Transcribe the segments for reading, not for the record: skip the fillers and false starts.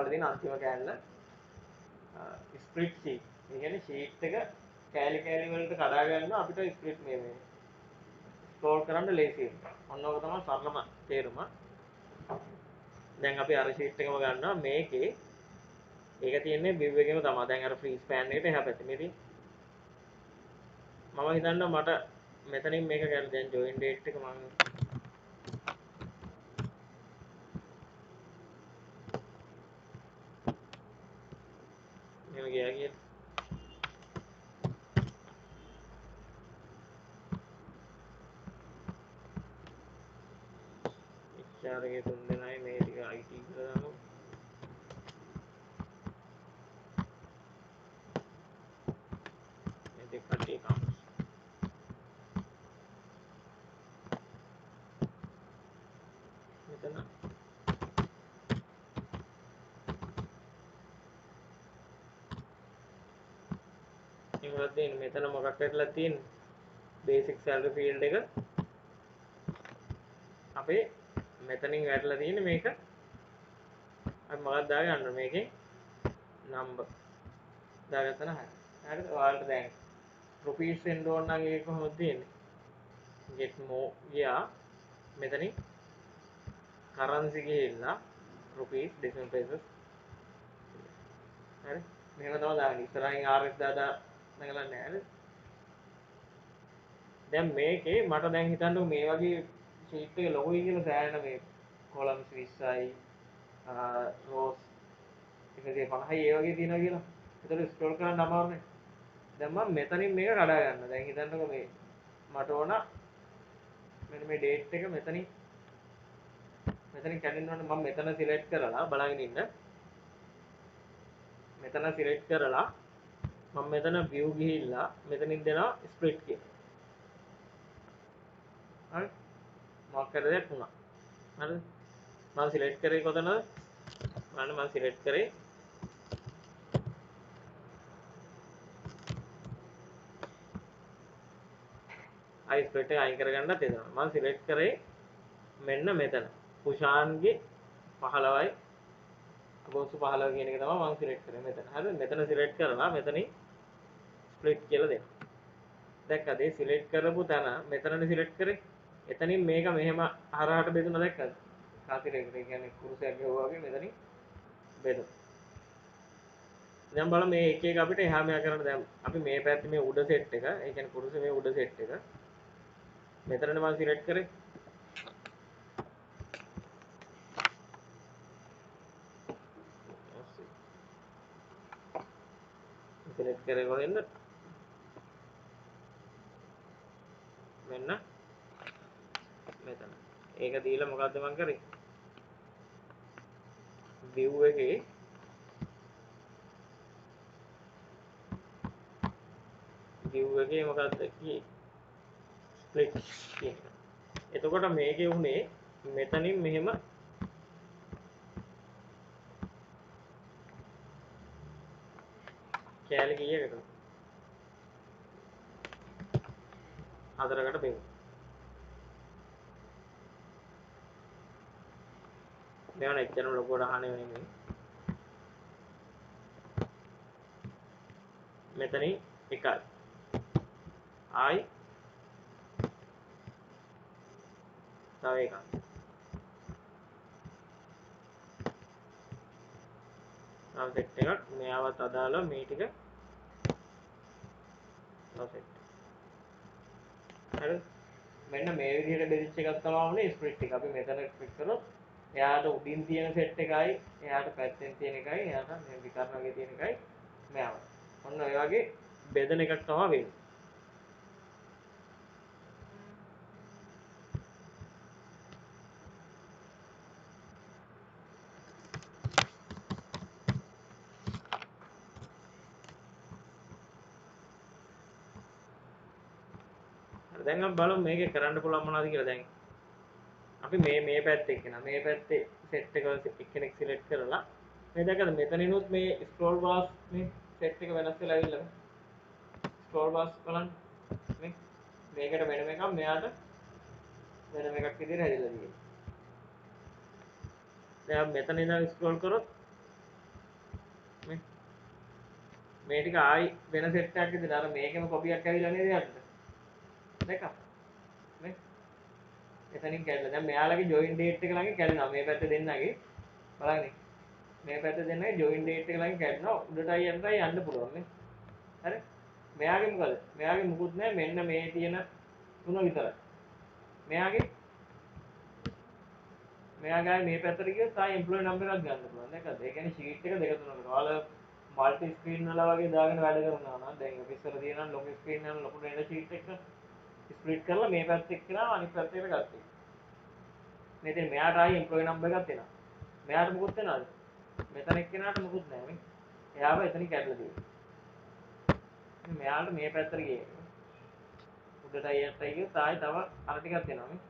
ඔයාලට දෙන අන්තිම කෑල්ල ස්ප්ලිට් ෂීට්. ඒ කියන්නේ ෂීට් එක කෑලි කෑලි වලට කඩා ගන්නවා අපිට ස්ප්ලිට් මේ ස්ක්‍රෝල් කරන්න ලේසියි. ඔන්න ඔක තමයි සරලම තේරුම. දැන් අපි අර ෂීට් එකම ගන්නවා මේකේ ඒක තියෙන්නේ view එකේම තමයි. දැන් අර free span එකට එහා පැත්තේ මේ තියෙන්නේ. මම හිතන්නවා මට මෙතනින් මේක ගන්න දැන් join date එක මම මෙහෙම ගියා කියලා. HR එකේ 3 දෙනායි මේ ටික IT කියලා දාමු. මේ දෙක කට්ටිය කම්ස්. මෙතන මොකක්ද තියෙන්නේ මෙතන මොකක් කරලා තියෙන්නේ basic salary field එක අපේ මෙතනින් වැටලා තියෙන්නේ මේක අපි මොකක්ද දාගන්න මේකේ number දාගත්තා නම් හරිද ඔයාලට දැන් rupees එන්න ඕන නම් ඒක කොහොමද තියෙන්නේ get more ගියා මෙතනින් currency ගිහිල්ලා rupees decimal places හරි මෙහෙම තමයි දාන්නේ ඉස්සරහින් RS දාලා නැගලන්නේ හරිද දැන් මේකේ මට දැන් හිතන්නකෝ මේ වගේ ෂීට් එක ලොකුයි කියලා සෑහෙන මේ කොලම්ස් 20යි රෝස් 150යි ඒ වගේ තියෙනවා කියලා. ඒතකොට ස්ක්‍රෝල් කරන්න අමාරුනේ. දැන් මම මෙතනින් මේක කඩා ගන්නවා. දැන් හිතන්නකෝ මේ මට ඕන මෙන්න මේ ඩේට් එක මෙතනින් කැඩෙන්න ඕනේ මම මෙතන සිලෙක්ට් කරලා බලගෙන ඉන්න. මෙතන සිලෙක්ට් කරලා මම මෙතන view ගිහිල්ලා මෙතනින් දෙනවා split කියලා. හරි මොකක් හරි දෙයක් වුණා හරිද මම සිලෙක්ට් කරේ කොතනද බලන්න මම සිලෙක්ට් කරේ අයි ස්ප්ලිට් එක අයින් කරගන්නත් එතන මම සිලෙක්ට් කරේ මෙන්න මෙතන කුෂාන්ගේ 15යි අගෝස්තු 15 කියන එක තමයි මම සිලෙක්ට් කරේ මෙතන හරිද මෙතන සිලෙක්ට් කරලා මෙතනින් ස්ප්ලිට් කියලා දෙනවා දැක්කද ඒ සිලෙක්ට් කරපු තැන මෙතනනේ සිලෙක්ට් කරේ එතනින් මේක මෙහෙම හරහට බෙදුණා දැක්කද කාතිරේකට ඒ කියන්නේ කුරුසයක් ගහුවා වගේ මෙතනින් බෙදුණා දැන් බලන්න මේ එක එක අපිට එහා මෙහා කරන්න දැන් අපි මේ පැත්තේ මේ උඩ සෙට් එක ඒ කියන්නේ කුරුසේ මේ උඩ සෙට් එක මෙතනනේ මම සිලෙක්ට් කරේ සිලෙක්ට් කරේ කොහෙන්ද මෙන්න මෙතන ඒක දීලා මොකද්ද මම කරේ view එකේ මොකද්ද කියේ ස්ප්ලිට් කියන එතකොට මේකේ උනේ මෙතනින් මෙහෙම කෑලි කීයකට හතරකට බෙවුවා මේවන එච්චරම ලොකුවට අහන්නේ නෙමෙයි මෙතනින් එකයි ආයි තව එකක් තව සෙට් එකක් මෙයාවත් අදාළව මේ ටික තව සෙට් හරි මෙන්න මේ විදිහට බෙදිච්ච එකක් තමයි වුනේ ස්ප්ලිට් එක අපි මෙතන ක්ලික් කරොත් එයාට උඩින් තියෙන සෙට් එකයි එයාට පැත්තෙන් තියෙන එකයි එයාට මේ විකර්ණ වගේ තියෙන එකයි මෙයාව ඔන්න ඔය වගේ බෙදෙන එකක් තමයි වෙන්නේ දැන් අපි බලමු මේකේ කරන්න පුළුවන් මොනවද කියලා දැන් අපි මේ පැත්තේ එක්කන මේ පැත්තේ සෙට් එක එක්කෙනෙක් සිලෙක්ට් කරලා මේ දැක්කද මෙතනිනුත් මේ ස්ක්‍රෝල් බාර්ස් මේ සෙට් එක වෙනස් වෙලා ඇවිල්ලා ස්ක්‍රෝල් බාර්ස් බලන්න මේ මේකට වෙනම එකක් මෙයාට වෙනම එකක් විදිහට හැදිලා තියෙනවා දැන් මෙතන ඉඳන් ස්ක්‍රෝල් කරොත් මේ ටික ආයි වෙන සෙට් එකක් විදිහට අර මේකෙම කොපි එකක් ඇවිල්ලා නේද යන්න. දෙකක්. නේ? එතනින් කැඩලා. දැන් මෙයාලගේ ජොයින් ඩේට් එක ළඟ කැඩෙනවා. මේ පැත්තේ දෙන්නගේ. බලන්න. මේ පැත්තේ දෙන්නගේ ජොයින් ඩේට් එක ළඟ කැඩෙනවා. උඩටයි යන්නයි යන්න පුළුවන් නේ. හරි? මෙයාගේ මොකද? මෙයාගේ මුකුත් නැහැ. මෙන්න මේ තියෙන තුන විතරයි. මෙයාගේ මෙයාගේ මේ පැත්තට ගියොත් ආයි එම්ප්ලොයි නම්බර් එකක් ගන්න පුළුවන්. නේද? ඒ කියන්නේ ෂීට් එක දෙක තුනකට. ඔයාලා මල්ටි ස්ක්‍රීන් වල වගේ දාගෙන වැඩ කරනවා නම් දැන් ඔෆිස් වල තියෙනවා ලොකු ස්ක්‍රීන් එක ලොකු නේද ෂීට් එක ස්ප්ලිට් කරලා මේ පැත්තේ එක්කලා අනිත් පැත්තට ගත්තා. මේ ඉතින් මෙයාට ආයි එම්ප්ලොයි නම්බර් එකක් එනවා. මෙයාට මොකුත් වෙනවද? මෙතන එක්කෙනාට මොකුත් නැහැ නේ. එයාව එතනින් කැඩලා තියෙනවා. මෙයාට මේ පැත්තට ගියේ. උඩට යටට ගියොත් ආයි තව අර ටිකක් එනවා නේ.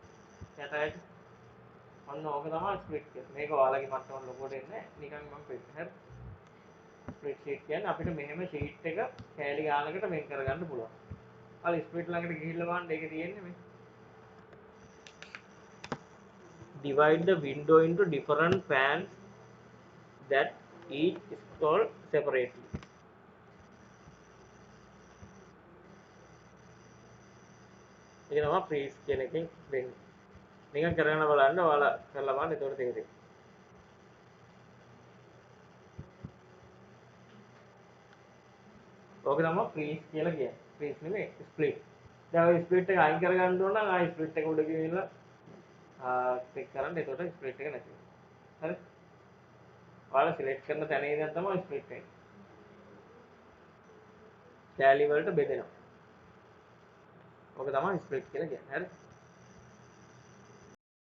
යටට ඔන්න ඕක තමයි ස්ප්ලිට් කියන්නේ. මේක ඔයාලගේ මට්ටම ලොකුවට එන්නේ නිකන් මම පෙන්නන. හරි. ස්ප්ලිට් ෂීට් කියන්නේ අපිට මෙහෙම ෂීට් එක කෑලි ගානකට වෙන් කරගන්න පුළුවන්. අර ස්ප්ලිට් ළඟට ගිහිල්ලා බලන්න ඒකේ තියෙන්නේ මේ. Divide the window into different fans that each scroll separately. ඒක තමයි freeze කියන එකෙන් වෙන්නේ. නිකන් කරගෙන බලන්න ඔයාලා කරලා බලන්න එතකොට තේරෙයි. ඕක තමයි freeze කියලා කියන්නේ. freeze නෙමෙයි split. දැන් ඔය split එක අයින් කරගන්න ඕන නම් ආයි split එක උඩ ගිහිල්ලා ක්ලික් කරන්න එතකොට ස්ප්ලිට් එක නැති වෙනවා. හරි? ඔයාලා සිලෙක්ට් කරන තැන ඉඳන් තමයි ස්ප්ලිට් වෙන්නේ. කෑලි වලට බෙදෙනවා. ඔක තමයි ස්ප්ලිට් කියලා කියන්නේ. හරි?